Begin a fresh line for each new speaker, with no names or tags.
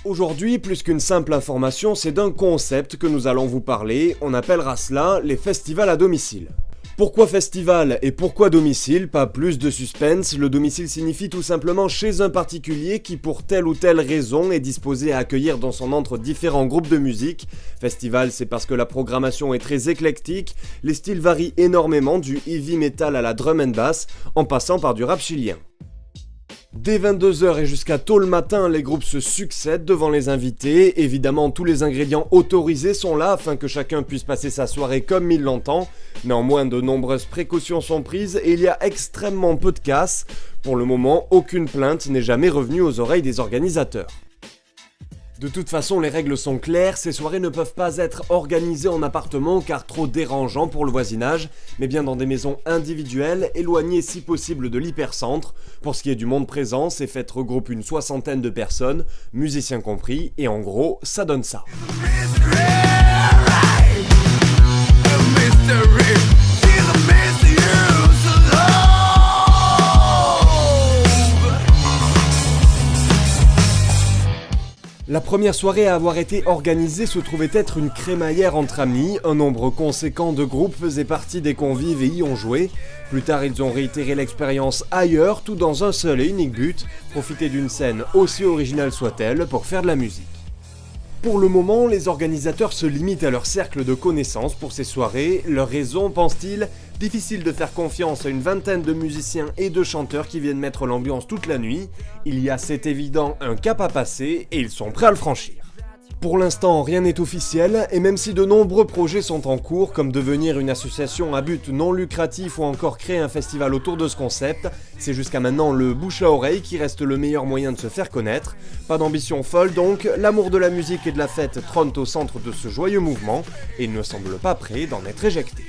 Aujourd'hui, plus qu'une simple information, c'est d'un concept que nous allons vous parler, on appellera cela les festivals à domicile. Pourquoi festival et pourquoi domicile? Pas plus de suspense, le domicile signifie tout simplement chez un particulier qui pour telle ou telle raison est disposé à accueillir dans son antre différents groupes de musique. Festival, c'est parce que la programmation est très éclectique, les styles varient énormément du heavy metal à la drum and bass, en passant par du rap chilien. Dès 22h et jusqu'à tôt le matin, les groupes se succèdent devant les invités. Évidemment, tous les ingrédients autorisés sont là afin que chacun puisse passer sa soirée comme il l'entend. Néanmoins, de nombreuses précautions sont prises et il y a extrêmement peu de casse. Pour le moment, aucune plainte n'est jamais revenue aux oreilles des organisateurs. De toute façon, les règles sont claires, ces soirées ne peuvent pas être organisées en appartement car trop dérangeant pour le voisinage, mais bien dans des maisons individuelles, éloignées si possible de l'hypercentre. Pour ce qui est du monde présent, ces fêtes regroupent une 60aine de personnes, musiciens compris, et en gros, ça donne ça. La première soirée à avoir été organisée se trouvait être une crémaillère entre amis, un nombre conséquent de groupes faisait partie des convives et y ont joué. Plus tard, ils ont réitéré l'expérience ailleurs, tout dans un seul et unique but, profiter d'une scène aussi originale soit-elle pour faire de la musique. Pour le moment, les organisateurs se limitent à leur cercle de connaissances pour ces soirées. Leur raison, pense-t-il, difficile de faire confiance à une vingtaine de musiciens et de chanteurs qui viennent mettre l'ambiance toute la nuit. Il y a, c'est évident, un cap à passer et ils sont prêts à le franchir. Pour l'instant, rien n'est officiel, et même si de nombreux projets sont en cours, comme devenir une association à but non lucratif ou encore créer un festival autour de ce concept, c'est jusqu'à maintenant le bouche à oreille qui reste le meilleur moyen de se faire connaître. Pas d'ambition folle donc, l'amour de la musique et de la fête trône au centre de ce joyeux mouvement, et il ne semble pas prêt d'en être éjecté.